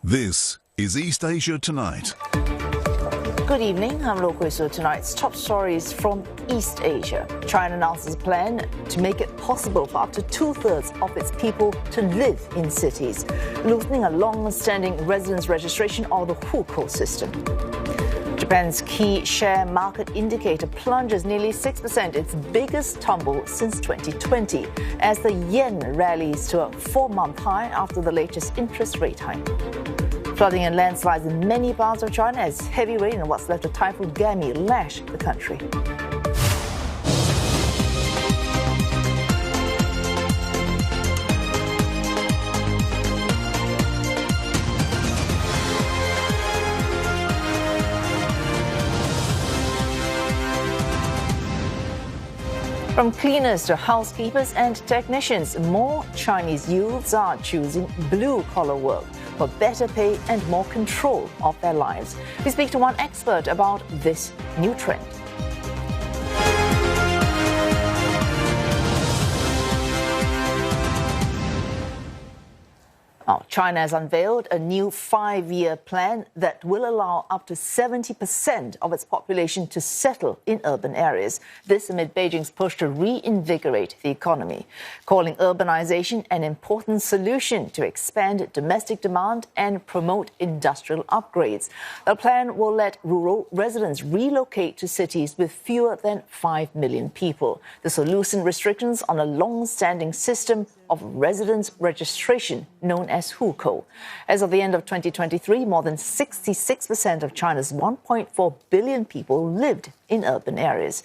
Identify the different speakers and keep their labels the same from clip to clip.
Speaker 1: This is East Asia Tonight.
Speaker 2: Good evening, I'm Lo Kwei-Su. Tonight's top stories from East Asia. China announces a plan to make it possible for up to two-thirds of its people to live in cities, loosening a long-standing residence registration or the hukou system. Japan's key share market indicator plunges nearly 6%, its biggest tumble since 2020, as the yen rallies to a 4-month high after the latest interest rate hike. Flooding and landslides in many parts of China as heavy rain and what's left of Typhoon lash the country. From cleaners to housekeepers and technicians, more Chinese youths are choosing blue-collar work for better pay and more control of their lives. We speak to one expert about this new trend. China has unveiled a new 5-year plan that will allow up to 70% of its population to settle in urban areas. This amid Beijing's push to reinvigorate the economy, calling urbanization an important solution to expand domestic demand and promote industrial upgrades. The plan will let rural residents relocate to cities with fewer than 5 million people. This will loosen restrictions on a long-standing system of residence registration known as hukou. As of the end of 2023, more than 66% of China's 1.4 billion people lived in urban areas.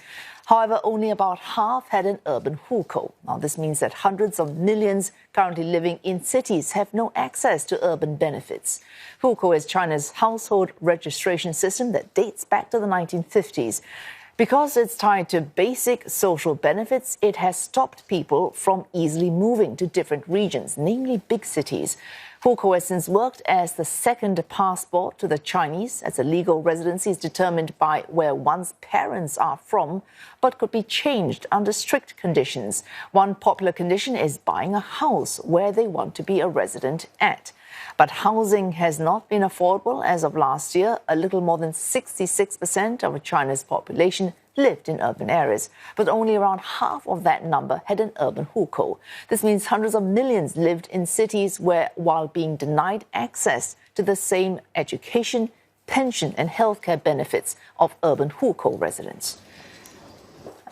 Speaker 2: However, only about half had an urban hukou. Now, this means that hundreds of millions currently living in cities have no access to urban benefits. Hukou is China's household registration system that dates back to the 1950s. Because it's tied to basic social benefits, it has stopped people from easily moving to different regions, namely big cities. Hukou has since worked as the second passport to the Chinese, as a legal residency is determined by where one's parents are from, but could be changed under strict conditions. One popular condition is buying a house where they want to be a resident at. But housing has not been affordable. As of last year, a little more than 66% of China's population lived in urban areas, but only around half of that number had an urban hukou. This means hundreds of millions lived in cities where, while being denied access to the same education, pension and healthcare benefits of urban hukou residents.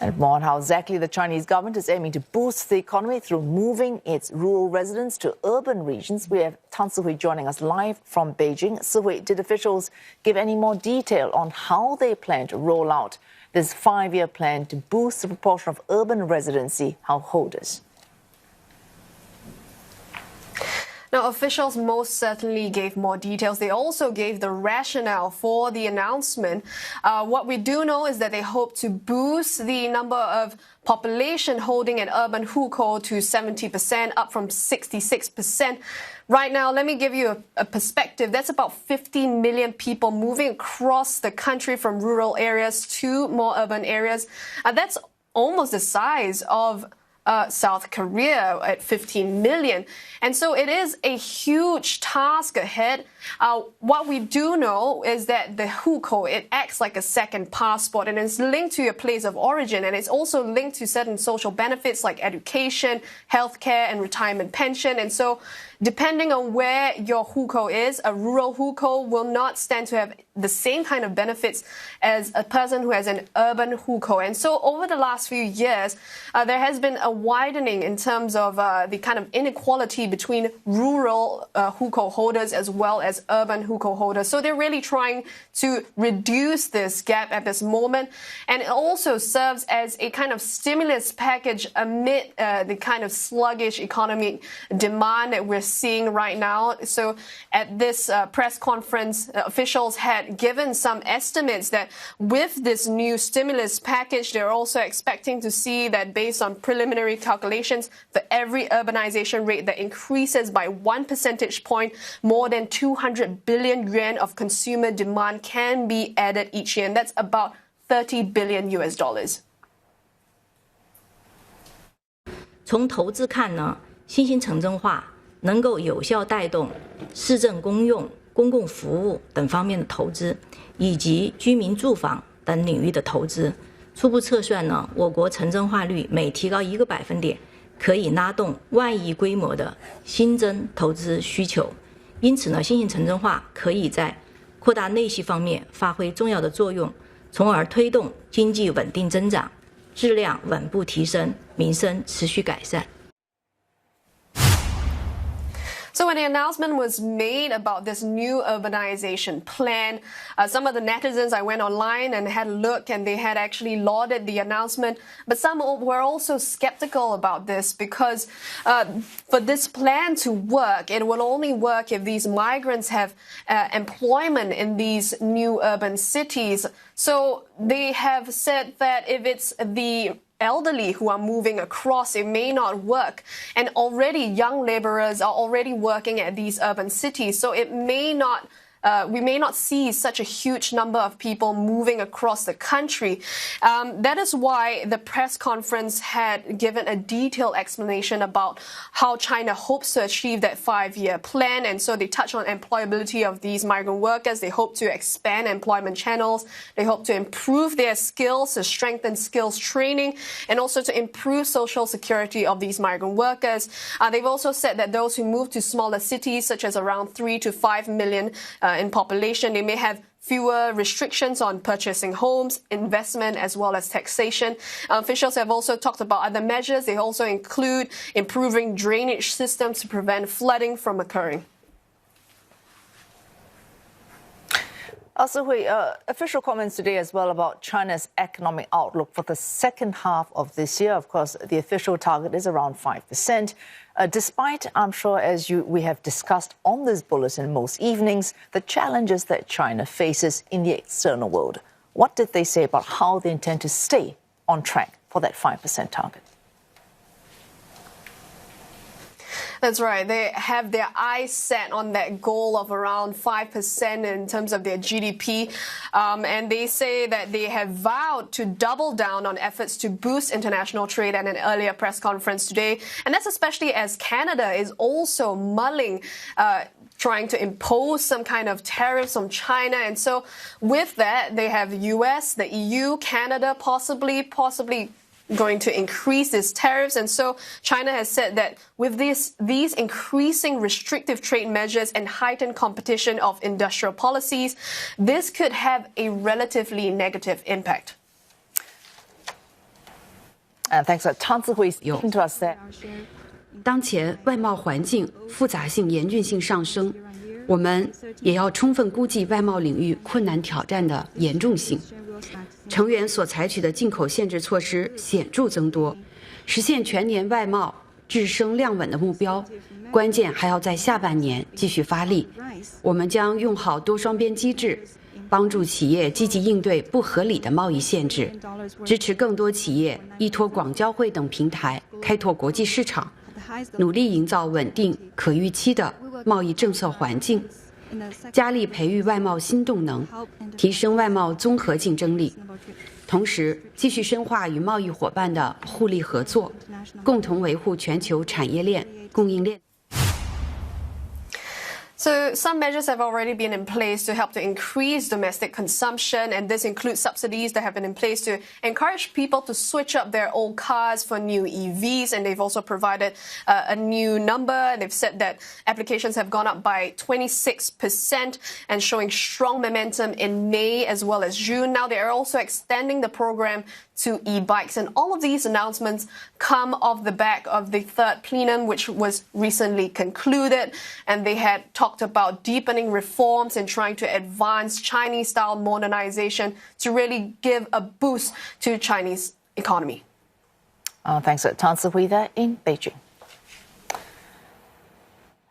Speaker 2: And more on how exactly the Chinese government is aiming to boost the economy through moving its rural residents to urban regions. We have Tan Si-hui joining us live from Beijing. Si-hui, did officials give any more detail on how they plan to roll out this 5-year plan to boost the proportion of urban residency householders?
Speaker 3: Now, officials most certainly gave more details. They also gave the rationale for the announcement. What we do know is that they hope to boost the number of population holding an urban hukou to 70%, up from 66%. Right now, let me give you a perspective. That's about 15 million people moving across the country from rural areas to more urban areas. That's almost the size of South Korea at 15 million. And so it is a huge task ahead. What we do know is that the hukou, it acts like a second passport and it's linked to your place of origin. And it's also linked to certain social benefits like education, healthcare and retirement pension. And so depending on where your hukou is, a rural hukou will not stand to have the same kind of benefits as a person who has an urban hukou. And so over the last few years, there has been a widening in terms of the kind of inequality between rural hukou holders as well as urban hukou holders. So they're really trying to reduce this gap at this moment. And it also serves as a kind of stimulus package amid the kind of sluggish economic demand that we're seeing right now. So at this press conference, officials had given some estimates that with this new stimulus package, they're also expecting to see that based on preliminary calculations, for every urbanization rate that increases by 1 percentage point, more than 200 billion yuan of consumer demand can be added each year. And that's about 30 billion US dollars.
Speaker 4: 从投资看呢，新型城镇化能够有效带动市政公用、公共服务等方面的投资，以及居民住房等领域的投资。初步测算呢，我国城镇化率每提高1个百分点，可以拉动10000亿规模的新增投资需求。因此呢，新型城镇化可以在扩大内需方面发挥重要的作用，从而推动经济稳定增长，质量稳步提升，民生持续改善。
Speaker 3: So when the announcement was made about this new urbanization plan, some of the netizens, I went online and had a look, and they had actually lauded the announcement. But some were also skeptical about this because for this plan to work, it will only work if these migrants have employment in these new urban cities. So they have said that if it's the elderly who are moving across, it may not work. And already young laborers are already working at these urban cities, so it may not we may not see such a huge number of people moving across the country. That is why the press conference had given a detailed explanation about how China hopes to achieve that 5-year plan. And so they touch on employability of these migrant workers. They hope to expand employment channels. They hope to improve their skills, to strengthen skills training, and also to improve social security of these migrant workers. They've also said that those who move to smaller cities, such as around 3 to 5 million in population, they may have fewer restrictions on purchasing homes, investment, as well as taxation. Officials have also talked about other measures. They also include improving drainage systems to prevent flooding from occurring.
Speaker 2: Also, official comments today as well about China's economic outlook for the second half of this year. Of course, the official target is around 5%. Despite, I'm sure, as we have discussed on this bulletin most evenings, the challenges that China faces in the external world. What did they say about how they intend to stay on track for that 5% target?
Speaker 3: That's right. They have their eyes set on that goal of around 5% in terms of their GDP. And they say that they have vowed to double down on efforts to boost international trade at an earlier press conference today. And that's especially as Canada is also mulling trying to impose some kind of tariffs on China. And so with that, they have the US, the EU, Canada possibly going to increase its tariffs. And so China has said that with these increasing restrictive trade measures and heightened competition of industrial policies, this could have a relatively negative impact.
Speaker 2: And thanks. Tan Zihui speaking to us there.
Speaker 5: 当前外贸环境复杂性、严峻性上升，我们也要充分估计外贸领域困难挑战的严重性。成员所采取的进口限制措施显著增多，实现全年外贸质升量稳的目标，关键还要在下半年继续发力。我们将用好多双边机制，帮助企业积极应对不合理的贸易限制，支持更多企业依托广交会等平台开拓国际市场，努力营造稳定可预期的贸易政策环境，加力培育外贸新动能，提升外贸综合竞争力，同时继续深化与贸易伙伴的互利合作，共同维护全球产业链、供应链。
Speaker 3: So some measures have already been in place to help to increase domestic consumption, and this includes subsidies that have been in place to encourage people to switch up their old cars for new EVs, and they've also provided a new number. They've said that applications have gone up by 26% and showing strong momentum in May as well as June. Now they are also extending the program to e-bikes, and all of these announcements come off the back of the third plenum, which was recently concluded, and they had talked about deepening reforms and trying to advance Chinese-style modernization to really give a boost to Chinese economy.
Speaker 2: Thanks to Tan Zihui there in Beijing.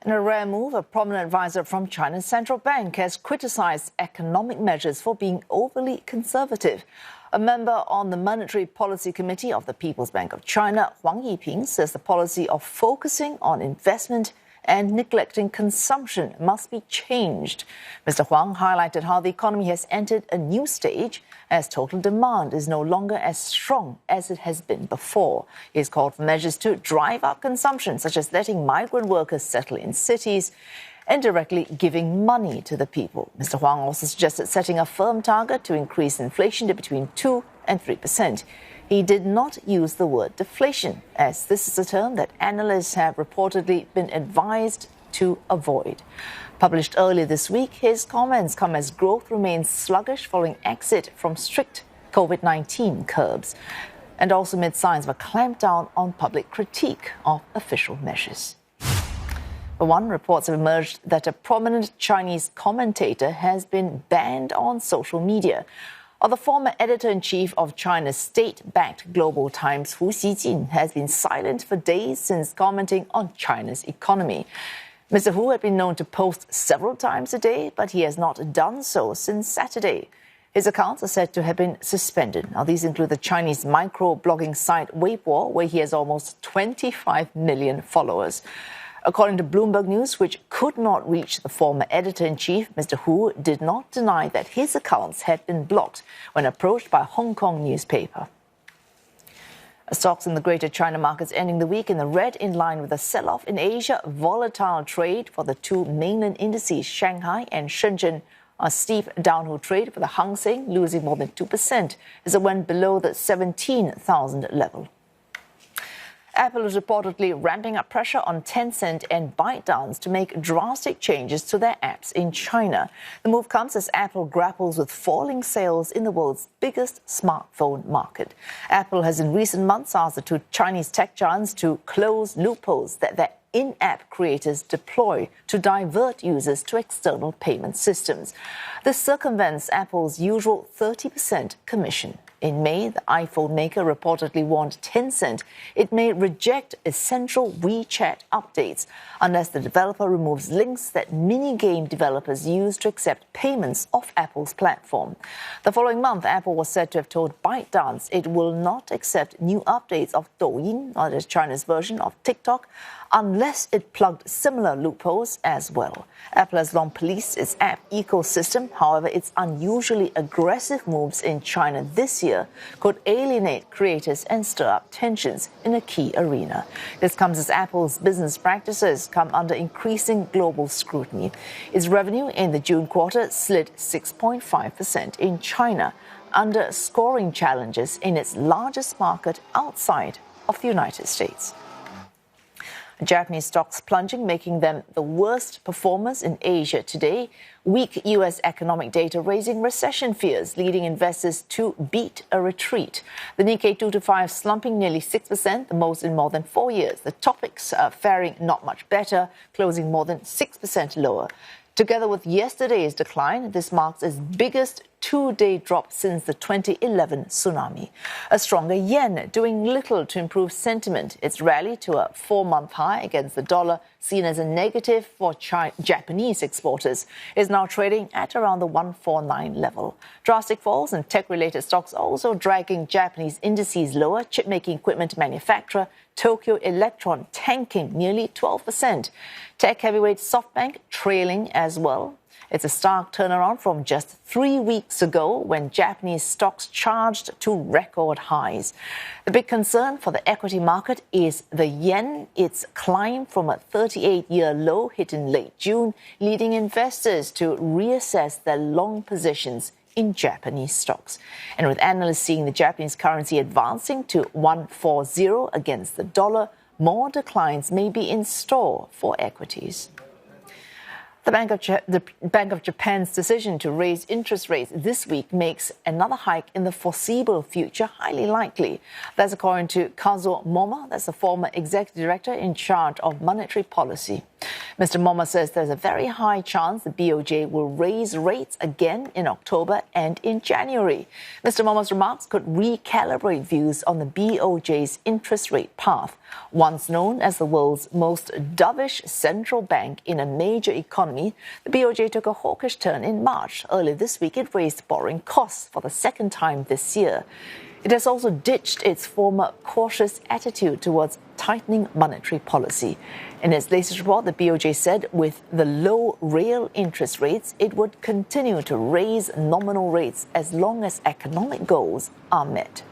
Speaker 2: In a rare move, a prominent advisor from China's central bank has criticized economic measures for being overly conservative. A member on the Monetary Policy Committee of the People's Bank of China, Wang Yiping, says the policy of focusing on investment and neglecting consumption must be changed. Mr. Huang highlighted how the economy has entered a new stage as total demand is no longer as strong as it has been before. He has called for measures to drive up consumption, such as letting migrant workers settle in cities and directly giving money to the people. Mr. Huang also suggested setting a firm target to increase inflation to between 2 and 3%. He did not use the word deflation, as this is a term that analysts have reportedly been advised to avoid. Published earlier this week, his comments come as growth remains sluggish following exit from strict COVID-19 curbs, and also amid signs of a clampdown on public critique of official measures. For one, reports have emerged that a prominent Chinese commentator has been banned on social media. Or the former editor-in-chief of China's state-backed Global Times, Hu Xijin, has been silent for days since commenting on China's economy. Mr. Hu had been known to post several times a day, but he has not done so since Saturday. His accounts are said to have been suspended. Now, these include the Chinese micro-blogging site Weibo, where he has almost 25 million followers. According to Bloomberg News, which could not reach the former editor-in-chief, Mr. Hu did not deny that his accounts had been blocked when approached by a Hong Kong newspaper. Stocks in the Greater China markets ending the week in the red, in line with a sell-off in Asia. Volatile trade for the two mainland indices, Shanghai and Shenzhen. A steep downhill trade for the Hang Seng, losing more than 2% as it went below the 17,000 level. Apple is reportedly ramping up pressure on Tencent and ByteDance to make drastic changes to their apps in China. The move comes as Apple grapples with falling sales in the world's biggest smartphone market. Apple has in recent months asked the two Chinese tech giants to close loopholes that their in-app creators deploy to divert users to external payment systems. This circumvents Apple's usual 30% commission. In May, the iPhone maker reportedly warned Tencent it may reject essential WeChat updates unless the developer removes links that mini-game developers use to accept payments off Apple's platform. The following month, Apple was said to have told ByteDance it will not accept new updates of Douyin, that is China's version of TikTok, unless it plugged similar loopholes as well. Apple has long policed its app ecosystem. However, its unusually aggressive moves in China this year could alienate creators and stir up tensions in a key arena. This comes as Apple's business practices come under increasing global scrutiny. Its revenue in the June quarter slid 6.5% in China, underscoring challenges in its largest market outside of the United States. Japanese stocks plunging, making them the worst performers in Asia today. Weak U.S. economic data raising recession fears, leading investors to beat a retreat. The Nikkei 225 slumping nearly 6%, the most in more than 4 years. The topics are faring not much better, closing more than 6% lower. Together with yesterday's decline, this marks its biggest two-day drop since the 2011 tsunami. A stronger yen doing little to improve sentiment. Its rally to a 4-month high against the dollar, seen as a negative for Japanese exporters, is now trading at around the 149 level. Drastic falls in tech-related stocks also dragging Japanese indices lower. Chip-making equipment manufacturer Tokyo Electron tanking nearly 12%. Tech heavyweight SoftBank trailing as well. It's a stark turnaround from just 3 weeks ago when Japanese stocks charged to record highs. The big concern for the equity market is the yen. It's climbed from a 38-year low hit in late June, leading investors to reassess their long positions in Japanese stocks. And with analysts seeing the Japanese currency advancing to 140 against the dollar, more declines may be in store for equities. The Bank of Japan's decision to raise interest rates this week makes another hike in the foreseeable future highly likely. That's according to Kazuo Moma, that's the former executive director in charge of monetary policy. Mr. Moma says there's a very high chance the BOJ will raise rates again in October and in January. Mr. Moma's remarks could recalibrate views on the BOJ's interest rate path. Once known as the world's most dovish central bank in a major economy, the BOJ took a hawkish turn in March. Earlier this week, it raised borrowing costs for the second time this year. It has also ditched its former cautious attitude towards tightening monetary policy. In its latest report, the BOJ said with the low real interest rates, it would continue to raise nominal rates as long as economic goals are met.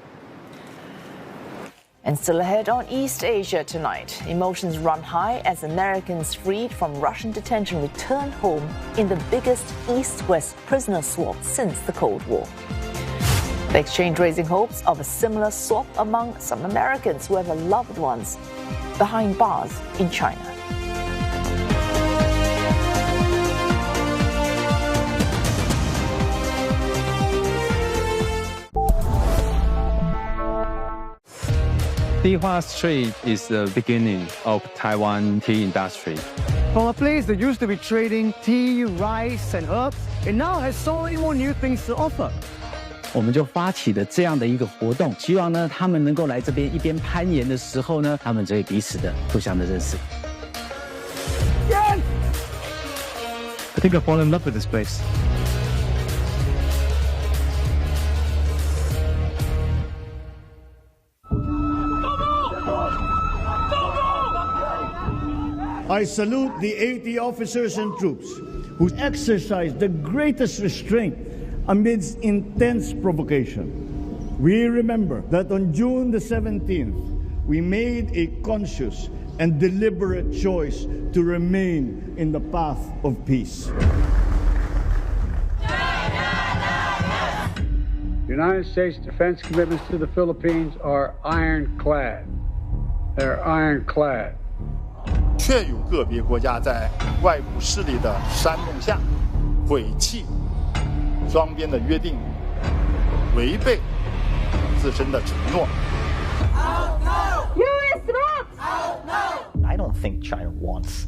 Speaker 2: And still ahead on East Asia tonight, emotions run high as Americans freed from Russian detention return home in the biggest East-West prisoner swap since the Cold War. The exchange raising hopes of a similar swap among some Americans who have loved ones behind bars in China.
Speaker 6: Dihua Street is the beginning of Taiwan tea industry.
Speaker 7: From a place that used to be trading tea, rice, and herbs, it now has so many more new things to offer.
Speaker 8: 我们就发起了这样的一个活动，希望呢他们能够来这边一边攀岩的时候呢，他们就会彼此的互相的认识。
Speaker 7: I think I fall in love with this place.
Speaker 9: I salute the 80 officers and troops who exercised the greatest restraint amidst intense provocation. We remember that on June the 17th, we made a conscious and deliberate choice to remain in the path of peace.
Speaker 10: The United States defense commitments to the Philippines are ironclad. They're ironclad.
Speaker 11: 确有个别国家在外部势力的煽动下毁弃双边的约定，违背自身的承诺。
Speaker 12: I don't think China wants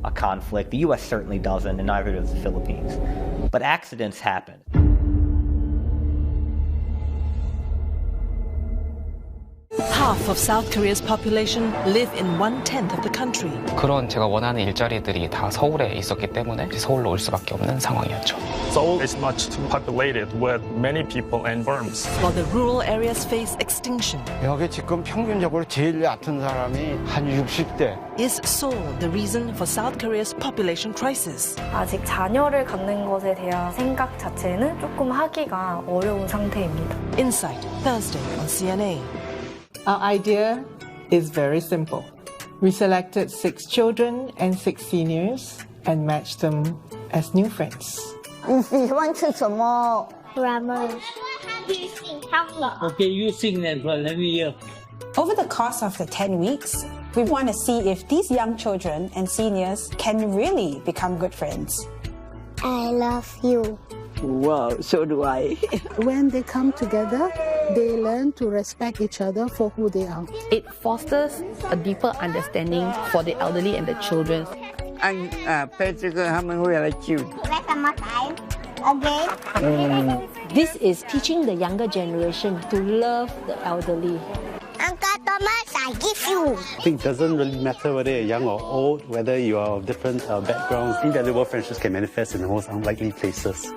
Speaker 12: a conflict. The U.S. certainly doesn't, and neither does the Philippines. But accidents happen.
Speaker 13: Half of South Korea's population live in 1/10 of the country.
Speaker 14: 그런 제가 원하는 일자리들이 다 서울에 있었기 때문에 서울로 올 수밖에 없는 상황이었죠.
Speaker 15: Seoul is much too populated with many people and firms.
Speaker 13: While the rural areas face extinction.
Speaker 16: 여기 지금 평균적으로 제일 얕은 사람이 한 60대.
Speaker 13: Is Seoul the reason for South Korea's population crisis?
Speaker 17: 아직 자녀를 갖는 것에 대한 생각 자체는 조금 하기가 어려운 상태입니다.
Speaker 13: Insight, Thursday on CNA.
Speaker 18: Our idea is very simple. We selected 6 children and 6 seniors and matched them as new friends.
Speaker 19: 你喜欢吃什么
Speaker 20: Ramen.
Speaker 21: Okay, you sing that one. Let me hear.
Speaker 22: Over the course of the 10 weeks, we want to see if these young children and seniors can really become good friends.
Speaker 20: I love you.
Speaker 23: Wow, so do I.
Speaker 24: When they come together, they learn to respect each other for who they are.
Speaker 25: It fosters a deeper understanding for the elderly and the children.
Speaker 21: Anh Patrick 他们会来救。
Speaker 26: This is teaching the younger generation to love the elderly.
Speaker 19: Uncle Thomas, I give you.
Speaker 27: I think it doesn't really matter whether you're young or old, whether you are of different backgrounds. Invaluable friendships can manifest in the most unlikely places.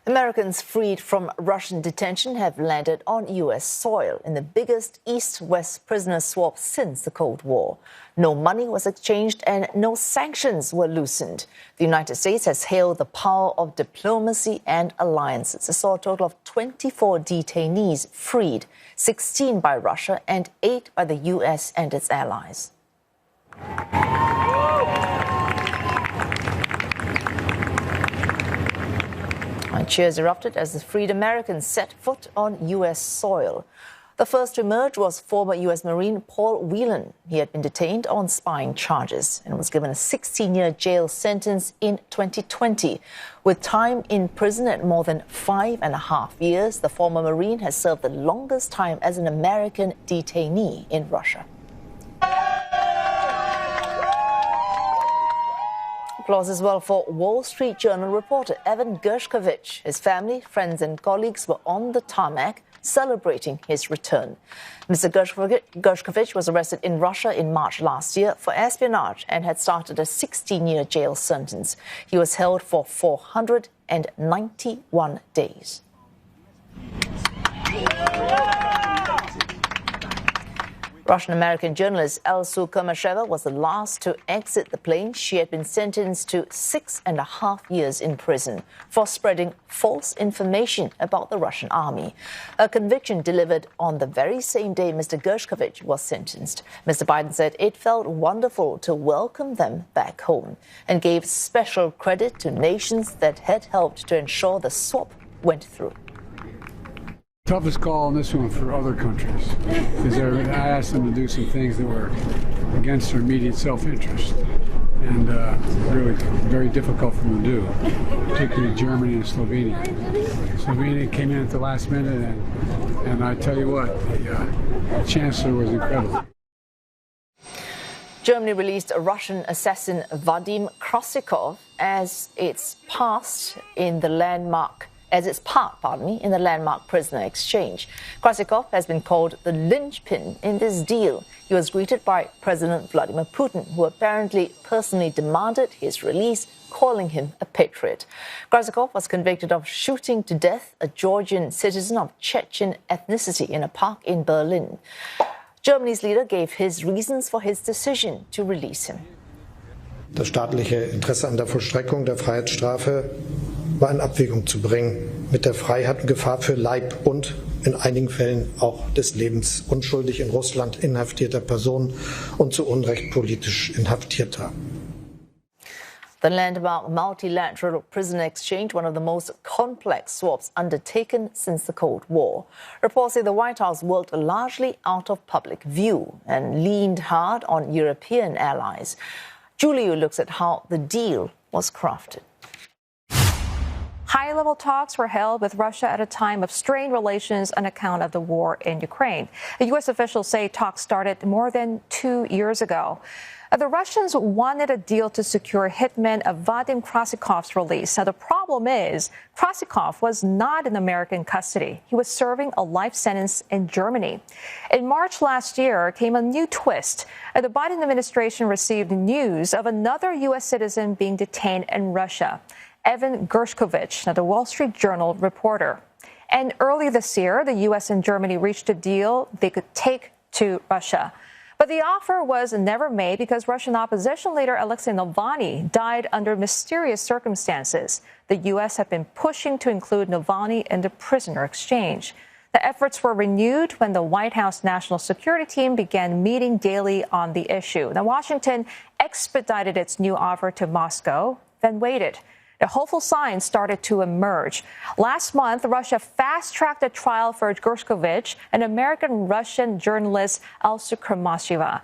Speaker 2: Americans freed from Russian detention have landed on U.S. soil in the biggest East-West prisoner swap since the Cold War. No money was exchanged and no sanctions were loosened. The United States has hailed the power of diplomacy and alliances. It saw a total of 24 detainees freed, 16 by Russia and 8 by the U.S. and its allies. Cheers erupted as the freed Americans set foot on U.S. soil. The first to emerge was former U.S. Marine Paul Whelan. He had been detained on spying charges and was given a 16-year jail sentence in 2020. With time in prison at more than 5.5 years, the former Marine has served the longest time as an American detainee in Russia. Applause as well for Wall Street Journal reporter Evan Gershkovich. His family, friends and colleagues were on the tarmac celebrating his return. Mr. Gershkovich was arrested in Russia in March last year for espionage and had started a 16-year jail sentence. He was held for 491 days. Russian-American journalist Elsu Kamasheva was the last to exit the plane. She had been sentenced to 6.5 years in prison for spreading false information about the Russian army. A conviction delivered on the very same day Mr. Gershkovich was sentenced. Mr. Biden said it felt wonderful to welcome them back home and gave special credit to nations that had helped to ensure the swap went through.
Speaker 10: Toughest call on this one for other countries is I asked them to do some things that were against their immediate self-interest, and really very difficult for them to do, particularly Germany and Slovenia. Slovenia came in at the last minute, and I tell you what, the chancellor was incredible.
Speaker 2: Germany released Russian assassin Vadim Krasikov as its part in the landmark prisoner exchange. Krasikov has been called the linchpin in this deal. He was greeted by President Vladimir Putin, who apparently personally demanded his release, calling him a patriot. Krasikov was convicted of shooting to death a Georgian citizen of Chechen ethnicity in a park in Berlin. Germany's leader gave his reasons for his decision to release him.
Speaker 1: Das staatliche Interesse an der Vollstreckung der Freiheitsstrafe war in Abwägung zu bringen mit der Freiheit und Gefahr für Leib und in einigen Fällen auch des Lebens unschuldig in Russland inhaftierter Personen und zu Unrecht politisch Inhaftierter.
Speaker 2: The landmark multilateral prisoner exchange, one of the most complex swaps undertaken since the Cold War. Reports say the White House worked largely out of public view and leaned hard on European allies. Julie looks at how the deal was crafted.
Speaker 3: High-level talks were held with Russia at a time of strained relations on account of the war in Ukraine. The U.S. officials say talks started more than 2 years ago. The Russians wanted a deal to secure hitman of Vadim Krasikov's release. Now, the problem is Krasikov was not in American custody. He was serving a life sentence in Germany. In March last year came a new twist. The Biden administration received news of another U.S. citizen being detained in Russia, Evan Gershkovich, the Wall Street Journal reporter. And early this year, the U.S. and Germany reached a deal they could take to Russia. But the offer was never made because Russian opposition leader Alexei Navalny died under mysterious circumstances. The U.S. had been pushing to include Navalny in the prisoner exchange. The efforts were renewed when the White House National Security Team began meeting daily on the issue. Now, Washington expedited its new offer to Moscow, then waited. The hopeful signs started to emerge. Last month, Russia fast-tracked a trial for Gershkovich, an American-Russian journalist, Elsu Kamasheva.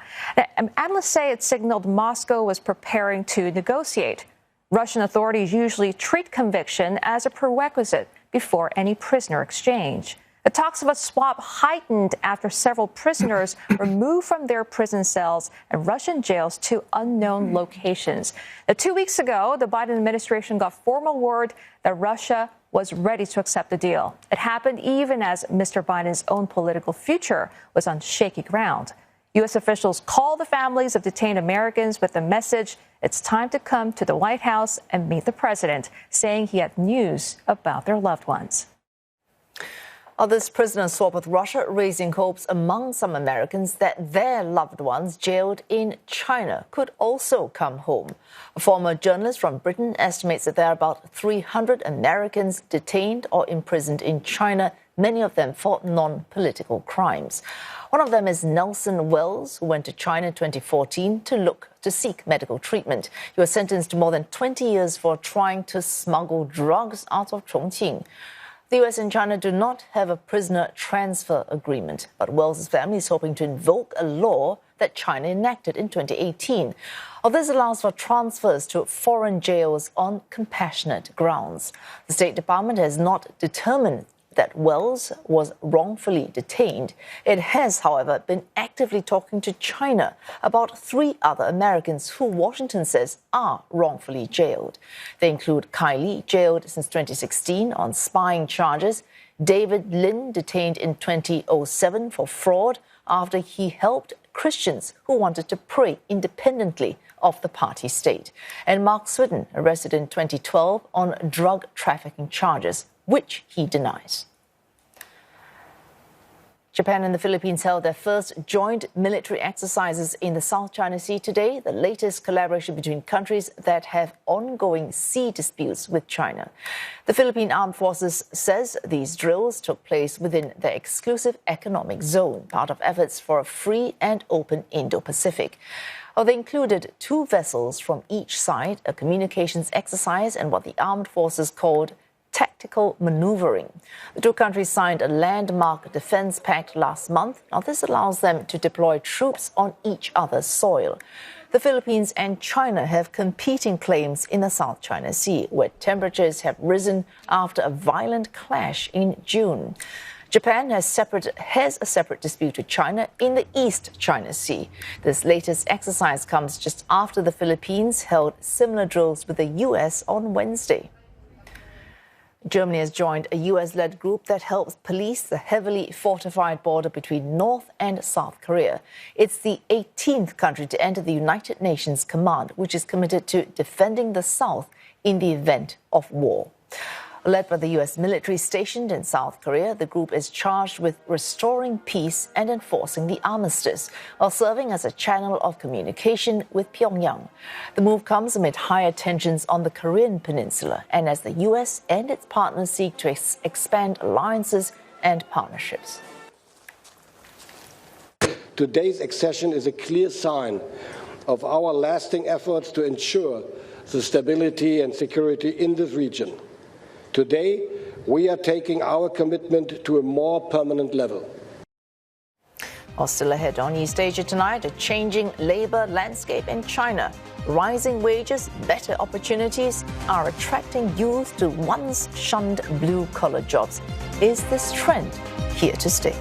Speaker 3: Analysts say it signaled Moscow was preparing to negotiate. Russian authorities usually treat conviction as a prerequisite before any prisoner exchange. The talks of a swap heightened after several prisoners were moved from their prison cells and Russian jails to unknown locations. Now, 2 weeks ago, the Biden administration got formal word that Russia was ready to accept the deal. It happened even as Mr. Biden's own political future was on shaky ground. U.S. officials called the families of detained Americans with the message, it's time to come to the White House and meet the president, saying he had news about their loved ones.
Speaker 2: This prisoner swap with Russia raising hopes among some Americans that their loved ones jailed in China could also come home. A former journalist from Britain estimates that there are about 300 Americans detained or imprisoned in China, many of them for non-political crimes. One of them is Nelson Wells, who went to China in 2014 to seek medical treatment. He was sentenced to more than 20 years for trying to smuggle drugs out of Chongqing. The U.S. and China do not have a prisoner transfer agreement, but Wells' family is hoping to invoke a law that China enacted in 2018. This allows for transfers to foreign jails on compassionate grounds. The State Department has not determined that Wells was wrongfully detained. It has, however, been actively talking to China about 3 other Americans who Washington says are wrongfully jailed. They include Kai Li, jailed since 2016 on spying charges, David Lin, detained in 2007 for fraud after he helped Christians who wanted to pray independently of the party state, and Mark Swidden, arrested in 2012 on drug trafficking charges, which he denies. Japan and the Philippines held their first joint military exercises in the South China Sea today, the latest collaboration between countries that have ongoing sea disputes with China. The Philippine Armed Forces says these drills took place within their exclusive economic zone, part of efforts for a free and open Indo-Pacific. They included 2 vessels from each side, a communications exercise, and what the armed forces called tactical maneuvering. The 2 countries signed a landmark defense pact last month. Now, this allows them to deploy troops on each other's soil. The Philippines and China have competing claims in the South China Sea, where temperatures have risen after a violent clash in June. Japan has a separate dispute with China in the East China Sea. This latest exercise comes just after the Philippines held similar drills with the U.S. on Wednesday. Germany has joined a U.S.-led group that helps police the heavily fortified border between North and South Korea. It's the 18th country to enter the United Nations Command, which is committed to defending the South in the event of war. Led by the U.S. military stationed in South Korea, the group is charged with restoring peace and enforcing the armistice, while serving as a channel of communication with Pyongyang. The move comes amid higher tensions on the Korean peninsula and as the U.S. and its partners seek to expand alliances and partnerships.
Speaker 4: Today's accession is a clear sign of our lasting efforts to ensure the stability and security in this region. Today, we are taking our commitment to a more permanent level.
Speaker 2: Still ahead on East Asia tonight, a changing labor landscape in China. Rising wages, better opportunities are attracting youth to once shunned blue-collar jobs. Is this trend here to stay?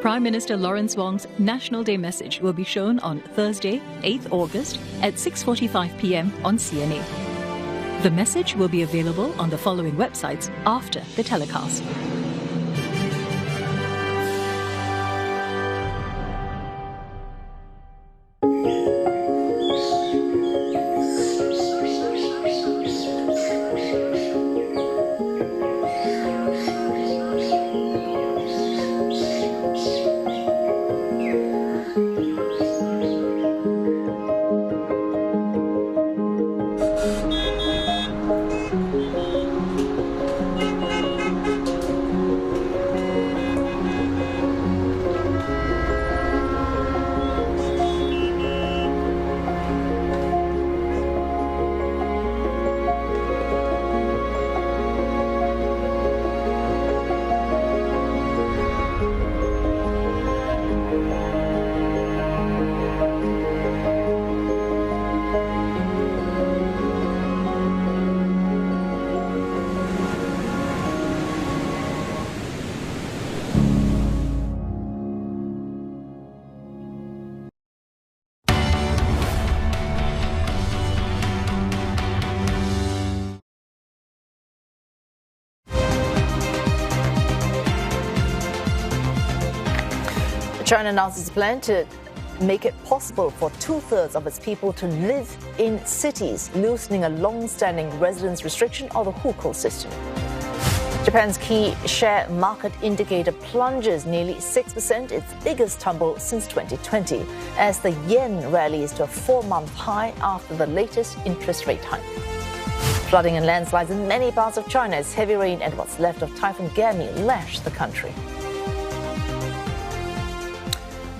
Speaker 5: Prime Minister Lawrence Wong's National Day message will be shown on Thursday, 8th August at 6:45 p.m. on CNA. The message will be available on the following websites after the telecast.
Speaker 2: China announced its plan to make it possible for 2/3 of its people to live in cities, loosening a long-standing residence restriction or the hukou system. Japan's key share market indicator plunges nearly 6%, its biggest tumble since 2020, as the yen rallies to a 4-month high after the latest interest rate hike. Flooding and landslides in many parts of China as heavy rain and what's left of Typhoon lash the country.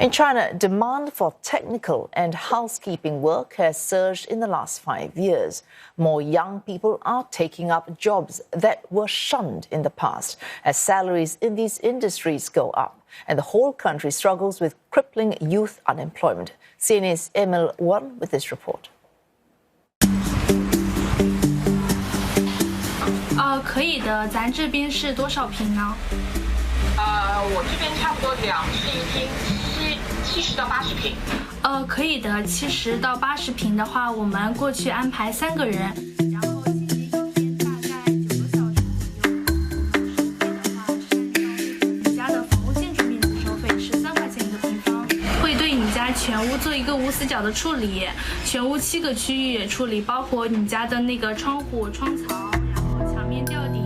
Speaker 2: In China, demand for technical and housekeeping work has surged in the last 5 years. More young people are taking up jobs that were shunned in the past as salaries in these industries go up, and the whole country struggles with crippling youth unemployment. CNA's Emil Wan with this report.
Speaker 6: 可以的，咱这边是多少平呢？
Speaker 7: 我这边差不多2室1厅，70到80平。
Speaker 6: 可以的，70到80平的话，我们过去安排3个人，然后进行一天大概9个小时左右。收费的话是按照你家的房屋建筑面积收费，13块钱一个平方。会对你家全屋做一个无死角的处理，全屋7个区域处理，包括你家的那个窗户、窗槽，然后墙面吊底。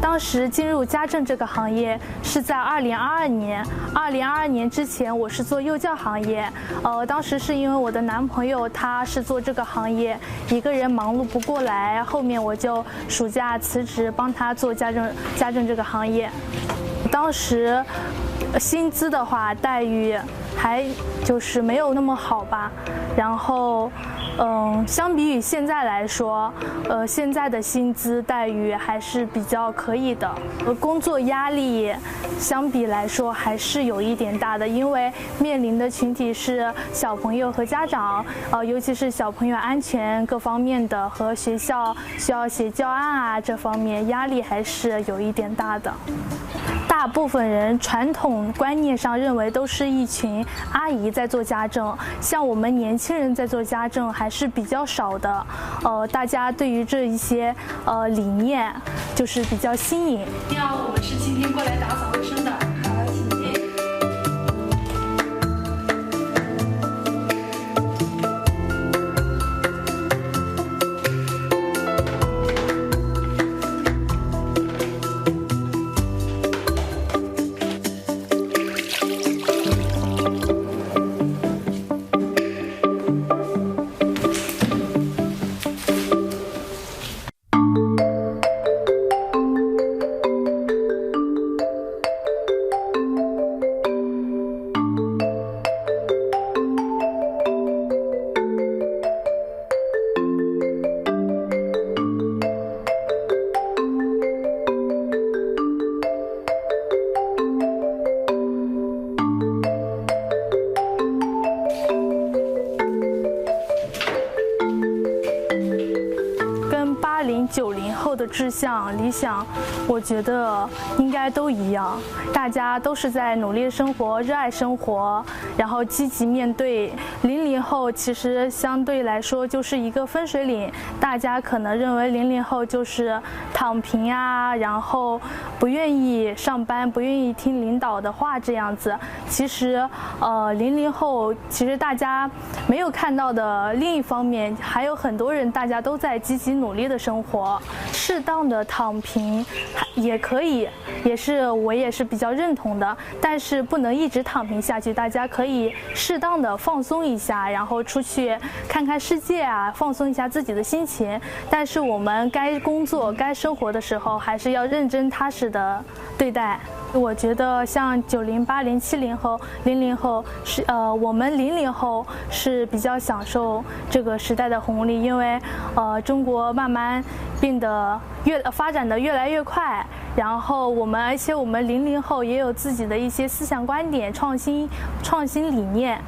Speaker 6: 当时进入家政这个行业是在2022年。2022年之前，我是做幼教行业。当时是因为我的男朋友他是做这个行业，一个人忙碌不过来，后面我就暑假辞职帮他做家政这个行业。当时薪资的话，待遇还就是没有那么好吧，然后。 相比于现在来说，现在的薪资待遇还是比较可以的。工作压力相比来说还是有一点大的，因为面临的群体是小朋友和家长，尤其是小朋友安全各方面的和学校需要写教案啊这方面压力还是有一点大的。 大部分人传统观念上认为都是一群阿姨在做家政，像我们年轻人在做家政还是比较少的。大家对于这一些理念就是比较新颖。要我们是今天过来打扫卫生的。 90后的志向理想，我觉得应该都一样，大家都是在努力生活、热爱生活，然后积极面对。00后其实相对来说就是一个分水岭，大家可能认为00后就是躺平啊，然后不愿意上班、不愿意听领导的话这样子。其实，00后其实大家没有看到的另一方面，还有很多人大家都在积极努力的生活。 适当的躺平也可以，我也是比较认同的，但是不能一直躺平下去。大家可以适当的放松一下，然后出去看看世界啊，放松一下自己的心情。但是我们该工作、该生活的时候，还是要认真踏实的对待。 我觉得像90、80、70后、00后是我们00后是比较享受这个时代的红利，因为中国慢慢变得发展的越来越快，然后而且我们00后也有自己的一些思想观点、创新理念。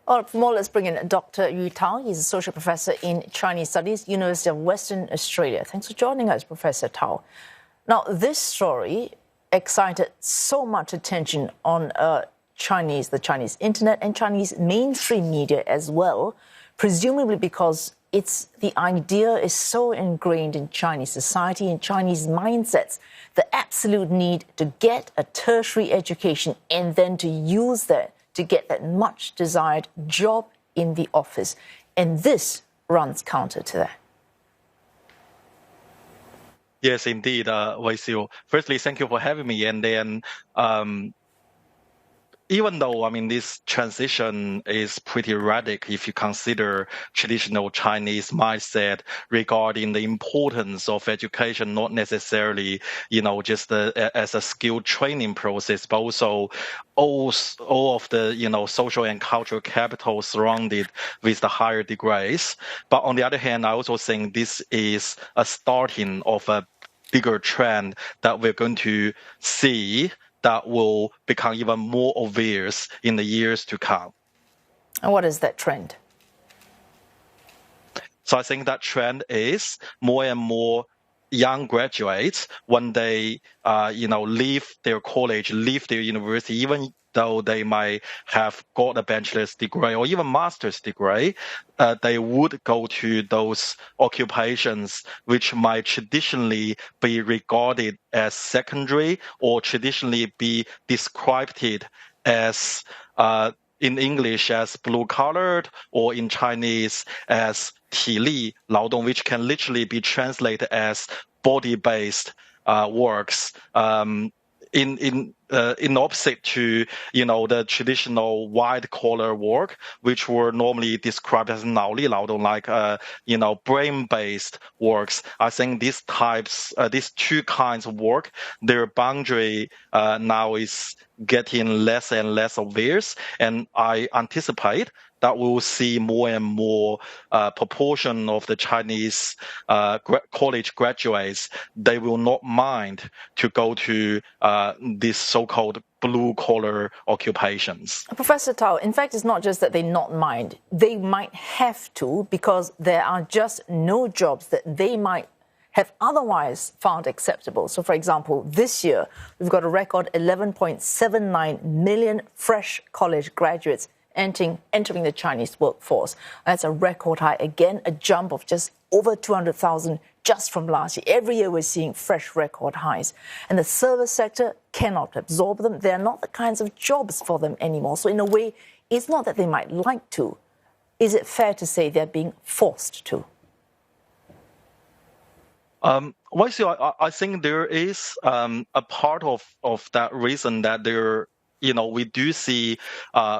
Speaker 2: All right, for more, let's bring in Dr. Yu Tao. He's a social professor in Chinese Studies, University of Western Australia. Thanks for joining us, Professor Tao. Now, this story excited so much attention on the Chinese internet and Chinese mainstream media as well, presumably because the idea is so ingrained in Chinese society and Chinese mindsets, the absolute need to get a tertiary education and then to use that to get that much desired job in the office. And this runs counter to that.
Speaker 8: Yes, indeed, Wei Xiu. Firstly, thank you for having me. And then, even though, this transition is pretty radical if you consider traditional Chinese mindset regarding the importance of education, not necessarily, just as a skill training process, but also all of the, social and cultural capital surrounded with the higher degrees. But on the other hand, I also think this is a starting of a bigger trend that we're going to see that will become even more obvious in the years to come.
Speaker 2: And what is that trend?
Speaker 8: So I think that trend is more and more young graduates, when they, leave their college, leave their university, even though they might have got a bachelor's degree or even master's degree, they would go to those occupations which might traditionally be regarded as secondary or traditionally be described as in English as blue-collared or in Chinese as 体力劳动, which can literally be translated as body-based works. In opposite to, the traditional white-collar work, which were normally described as 脑力劳动, like, brain-based works. I think these two kinds of work, their boundary now is getting less and less obvious, and I anticipate that we will see more and more proportion of the Chinese college graduates. They will not mind to go to these so-called blue-collar occupations.
Speaker 2: Professor Tao, in fact, it's not just that they not mind. They might have to, because there are just no jobs that they might have otherwise found acceptable. So, for example, this year, we've got a record 11.79 million fresh college graduates entering the Chinese workforce. That's a record high. Again, a jump of just over 200,000 just from last year. Every year we're seeing fresh record highs. And the service sector cannot absorb them. They're not the kinds of jobs for them anymore. So in a way, it's not that they might like to. Is it fair to say they're being forced to?
Speaker 8: I think there is a part of that reason that we do see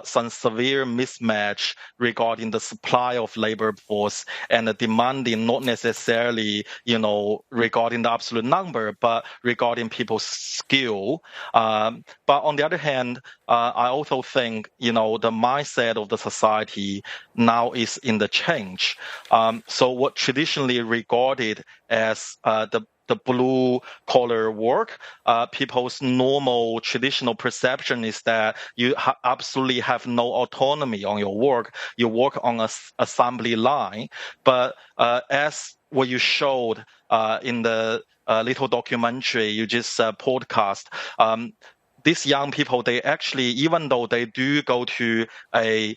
Speaker 8: some severe mismatch regarding the supply of labor force and the demanding, not necessarily, regarding the absolute number, but regarding people's skill. But on the other hand, I also think, the mindset of the society now is in the change. So what traditionally regarded as the blue-collar work, people's normal traditional perception is that you absolutely have no autonomy on your work. You work on an assembly line. But as what you showed in the little documentary you just podcast, these young people, they actually, even though they do go to a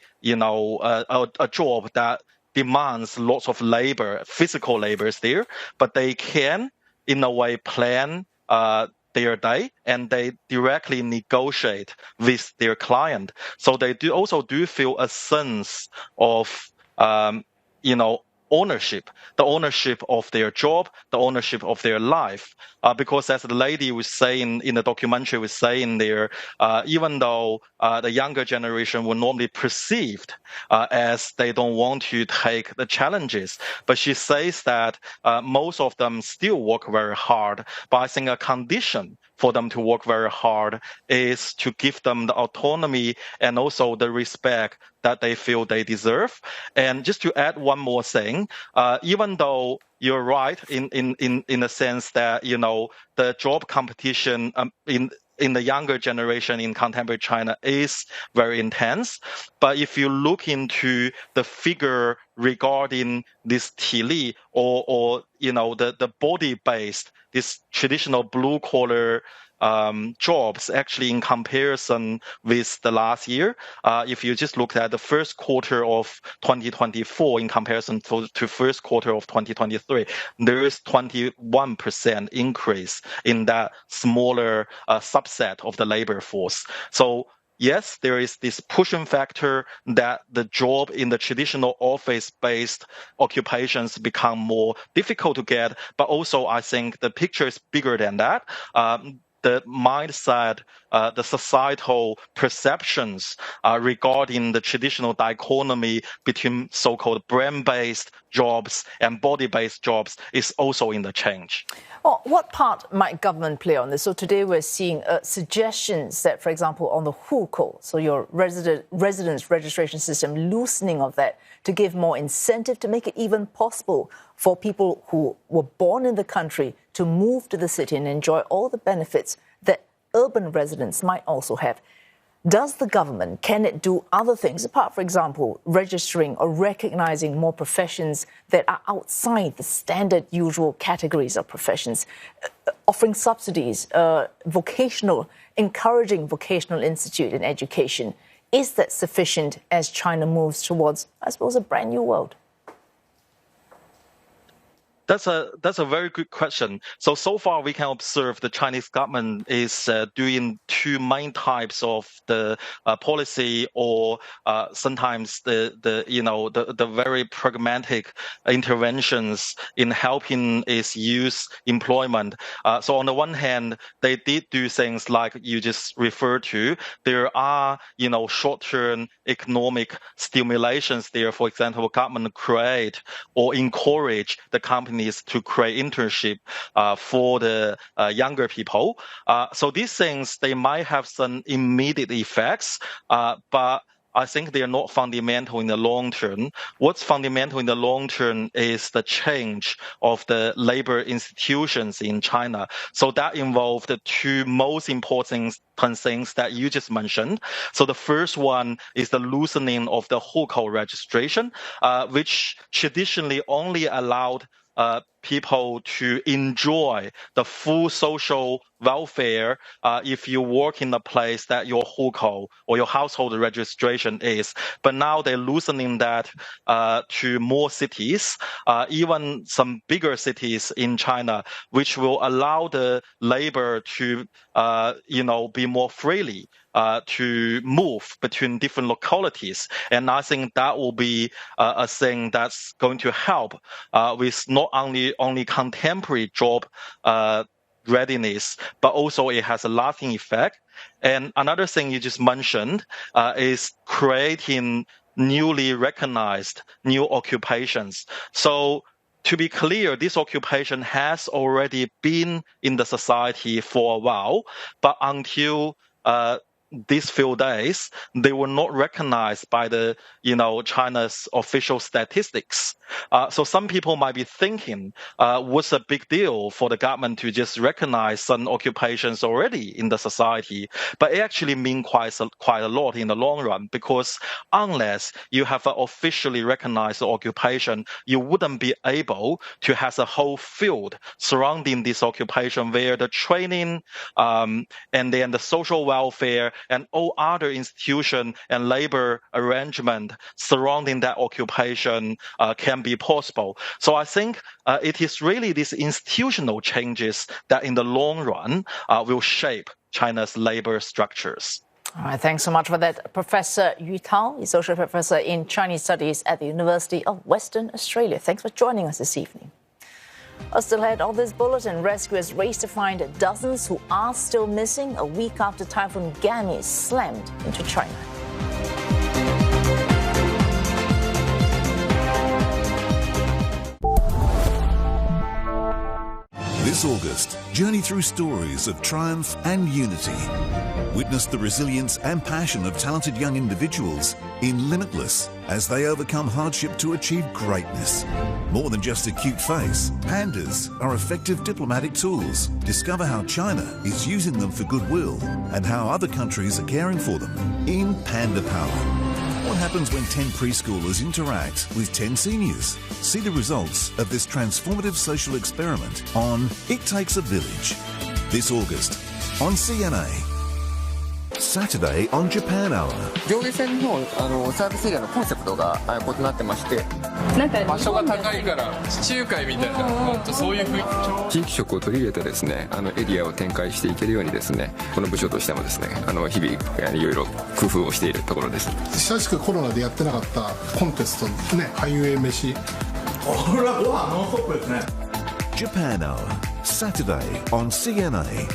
Speaker 8: job that demands lots of labor, physical labor is there, but they can, in a way, plan their day, and they directly negotiate with their client. So they also feel a sense of, ownership, the ownership of their job, the ownership of their life. Because as the lady was saying in the documentary, was saying there, even though the younger generation were normally perceived as they don't want to take the challenges, but she says that most of them still work very hard. But I think a condition for them to work very hard is to give them the autonomy and also the respect that they feel they deserve. And just to add one more thing, even though you're right in the sense that, the job competition in the younger generation in contemporary China is very intense. But if you look into the figure regarding this Tili or the body-based, this traditional blue-collar jobs, actually in comparison with the last year, if you just look at the first quarter of 2024 in comparison to first quarter of 2023, there is 21% increase in that smaller subset of the labor force. So yes, there is this pushing factor that the job in the traditional office-based occupations become more difficult to get, but also I think the picture is bigger than that. The mindset, the societal perceptions regarding the traditional dichotomy between so-called brain-based jobs and body-based jobs is also in the change.
Speaker 2: Well, what part might government play on this? So today we're seeing suggestions that, for example, on the hukou, so your residence registration system, loosening of that to give more incentive to make it even possible for people who were born in the country to move to the city and enjoy all the benefits that urban residents might also have. Does the government, can it do other things apart, for example, registering or recognizing more professions that are outside the standard usual categories of professions, offering subsidies, encouraging vocational institute in education? Is that sufficient as China moves towards, I suppose, a brand new world?
Speaker 8: That's a very good question. So far we can observe the Chinese government is doing two main types of the policy, or sometimes the very pragmatic interventions in helping its youth employment. So on the one hand, they did do things like you just referred to. There are short-term economic stimulations there. For example, government create or encourage the company to create internship for the younger people. So these things, they might have some immediate effects, but I think they are not fundamental in the long term. What's fundamental in the long term is the change of the labor institutions in China. So that involved the two most important things that you just mentioned. So the first one is the loosening of the hukou registration, which traditionally only allowed people to enjoy the full social welfare if you work in a place that your hukou or your household registration is. But now they're loosening that to more cities, even some bigger cities in China, which will allow the labor to be more freely to move between different localities. And I think that will be a thing that's going to help with not only contemporary job readiness, but also it has a lasting effect. And another thing you just mentioned is creating newly recognized new occupations. So to be clear, this occupation has already been in the society for a while, but until these few days, they were not recognized by the, China's official statistics. So some people might be thinking, what's a big deal for the government to just recognize some occupations already in the society? But it actually means quite a lot in the long run, because unless you have an officially recognized occupation, you wouldn't be able to have a whole field surrounding this occupation where the training and then the social welfare and all other institution and labor arrangement surrounding that occupation can be possible. So I think it is really these institutional changes that in the long run will shape China's labor structures.
Speaker 2: All right, thanks so much for that. Professor Yu Tao is Associate Professor in Chinese Studies at the University of Western Australia. Thanks for joining us this evening. Still ahead of this bulletin, rescuers race to find dozens who are still missing a week after Typhoon Gami slammed into China.
Speaker 9: This This August, journey through stories of triumph and unity. Witness the resilience and passion of talented young individuals in Limitless as they overcome hardship to achieve greatness. More than just a cute face, pandas are effective diplomatic tools. Discover how China is using them for goodwill and how other countries are caring for them in Panda Power. What happens when 10 preschoolers interact with 10 seniors? See the results of this transformative social experiment on It Takes a Village. This August on CNA. Saturday on Japan Hour.
Speaker 11: 上下線のサービスエリアのコンセプトが異なってまして、場所が高いから地中海みたいな、本当そういう雰囲気。地域色を取り入れてですね、エリアを展開していけるようにですね、この部署としてもですね、日々いろいろ工夫をしているところです。
Speaker 12: 久しくコロナでやってなかったコンテストね、ハイウェイ飯。これはご飯ノンストップですね。
Speaker 9: Japan Hour, Saturday on CNA.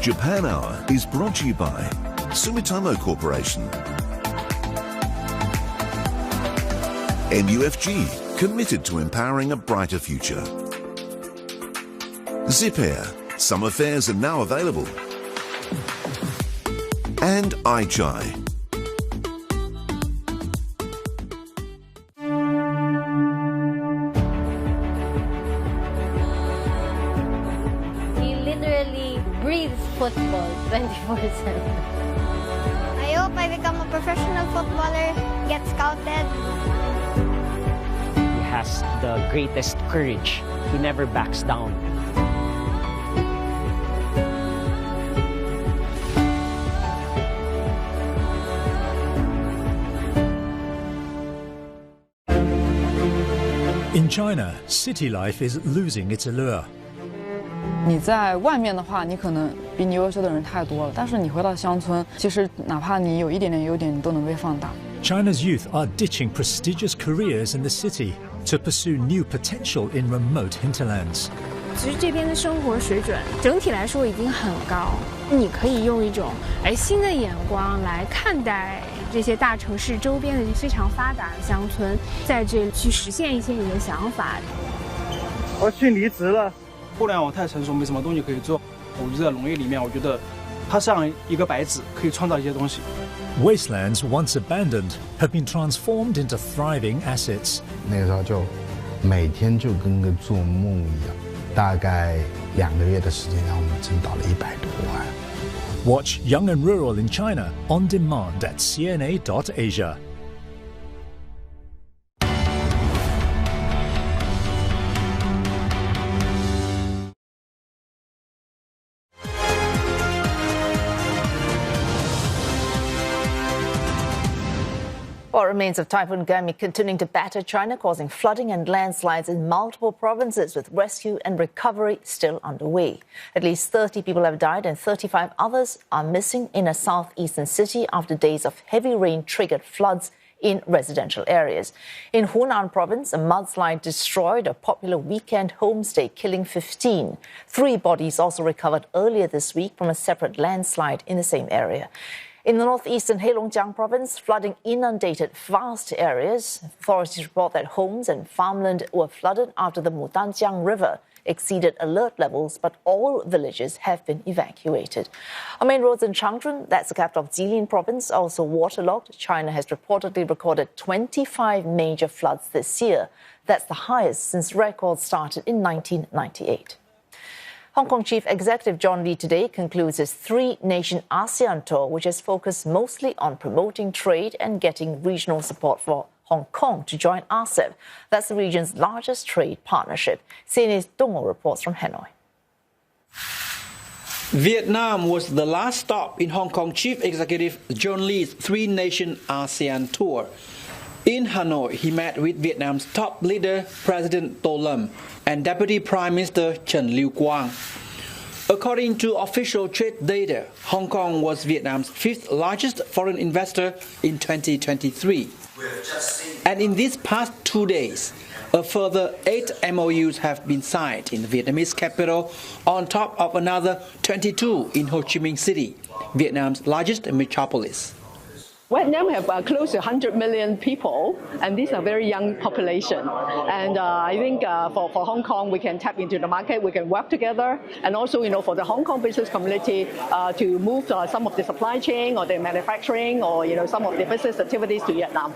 Speaker 9: Japan Hour is brought to you by Sumitomo Corporation. MUFG, committed to empowering a brighter future. Zip Air, summer fares are now available. And iChai.
Speaker 26: He literally breathes football 24/7.
Speaker 20: I hope I become a professional footballer, get scouted.
Speaker 14: He has the greatest courage. He never backs down.
Speaker 15: In China, city life is losing its allure.
Speaker 16: 你在外面的话，你可能比你优秀的人太多了，但是你回到乡村，其实哪怕你有一点点优点，你都能被放大。
Speaker 15: China's youth are ditching prestigious careers in the city to pursue new potential in remote hinterlands.
Speaker 17: 其实这边的生活水准整体来说已经很高，你可以用一种新的眼光来看待这些大城市周边的非常发达的乡村，在这里去实现一些你的想法。
Speaker 28: 我去离职了。互联网太成熟，没什么东西可以做。我就在农业里面，我觉得它像一个白纸，可以创造一些东西。
Speaker 15: Wastelands once abandoned have been transformed into thriving assets.
Speaker 29: 那个时候就每天就跟个做梦一样，大概2个月的时间让我们挣到了100多万。
Speaker 15: Watch Young and Rural in China on demand at cna.asia.
Speaker 2: Well, remains of Typhoon Gami continuing to batter China, causing flooding and landslides in multiple provinces, with rescue and recovery still underway. At least 30 people have died and 35 others are missing in a southeastern city after days of heavy rain triggered floods in residential areas. In Hunan province, a mudslide destroyed a popular weekend homestay, killing 15. 3 bodies also recovered earlier this week from a separate landslide in the same area. In the northeastern Heilongjiang province, flooding inundated vast areas. Authorities report that homes and farmland were flooded after the Mudanjiang River exceeded alert levels, but all villages have been evacuated. Our main roads in Changchun, that's the capital of Jilin province, also waterlogged. China has reportedly recorded 25 major floods this year. That's the highest since records started in 1998. Hong Kong Chief Executive John Lee today concludes his 3-nation ASEAN tour, which has focused mostly on promoting trade and getting regional support for Hong Kong to join RCEP. That's the region's largest trade partnership. CNA's Dong reports from Hanoi.
Speaker 30: Vietnam was the last stop in Hong Kong Chief Executive John Lee's 3-nation ASEAN tour. In Hanoi, he met with Vietnam's top leader, President Tô Lâm, and Deputy Prime Minister Trần Lưu Quang. According to official trade data, Hong Kong was Vietnam's 5th largest foreign investor in 2023. And in these past 2 days, a further 8 MOUs have been signed in the Vietnamese capital, on top of another 22 in Ho Chi Minh City, Vietnam's largest metropolis.
Speaker 10: Vietnam have close to 100 million people, and these are very young population. And I think for Hong Kong, we can tap into the market, we can work together, and also, for the Hong Kong business community to move some of the supply chain or the manufacturing or, some of the business activities to Vietnam.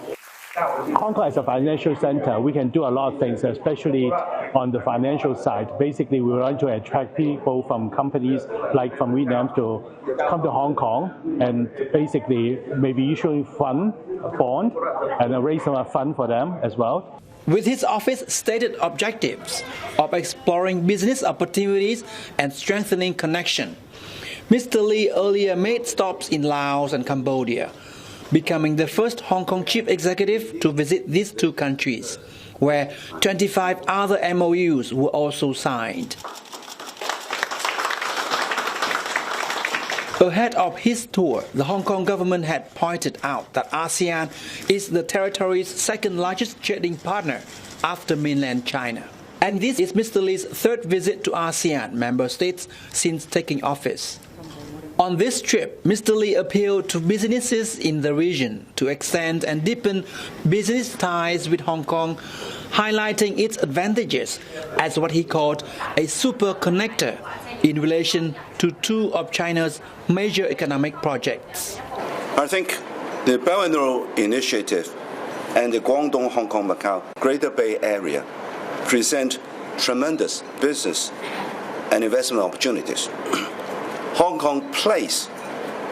Speaker 13: Hong Kong as a financial center, we can do a lot of things, especially on the financial side. Basically, we want to attract people from companies like from Vietnam to come to Hong Kong and basically maybe issuing bond and raise some fund for them as well.
Speaker 30: With his office stated objectives of exploring business opportunities and strengthening connection, Mr. Lee earlier made stops in Laos and Cambodia, becoming the first Hong Kong chief executive to visit these two countries, where 25 other MOUs were also signed. Ahead of his tour, the Hong Kong government had pointed out that ASEAN is the territory's second largest trading partner after mainland China. And this is Mr. Lee's third visit to ASEAN member states since taking office. On this trip, Mr. Lee appealed to businesses in the region to extend and deepen business ties with Hong Kong, highlighting its advantages as what he called a super connector in relation to two of China's major economic projects.
Speaker 18: I think the Belt and Road Initiative and the Guangdong, Hong Kong, Macau Greater Bay Area present tremendous business and investment opportunities. Hong Kong plays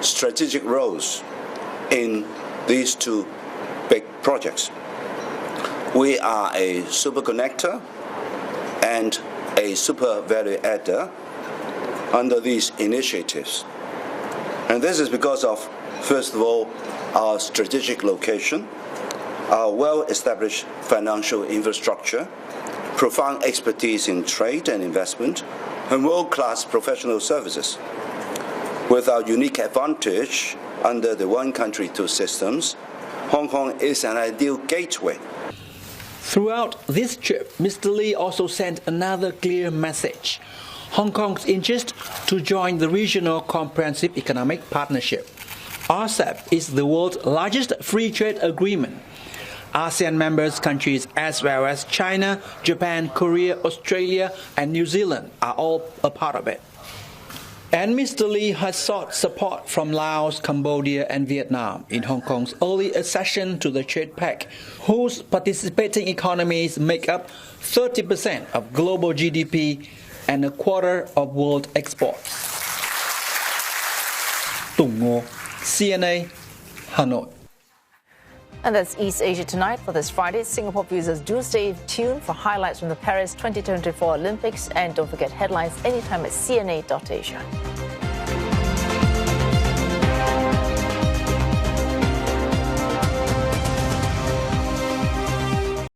Speaker 18: strategic roles in these two big projects. We are a super connector and a super value adder under these initiatives. And this is because of, first of all, our strategic location, our well-established financial infrastructure, profound expertise in trade and investment, and world-class professional services. With our unique advantage under the one country, two systems, Hong Kong is an ideal gateway.
Speaker 30: Throughout this trip, Mr. Lee also sent another clear message: Hong Kong's interest to join the Regional Comprehensive Economic Partnership. RCEP is the world's largest free trade agreement. ASEAN members countries as well as China, Japan, Korea, Australia, and New Zealand are all a part of it. And Mr. Lee has sought support from Laos, Cambodia, and Vietnam in Hong Kong's early accession to the Trade Pact, whose participating economies make up 30% of global GDP and a quarter of world exports. Tung Ngo, CNA, Hanoi.
Speaker 2: And that's East Asia Tonight for this Friday. Singapore viewers, do stay tuned for highlights from the Paris 2024 Olympics, and don't forget headlines anytime at cna.asia.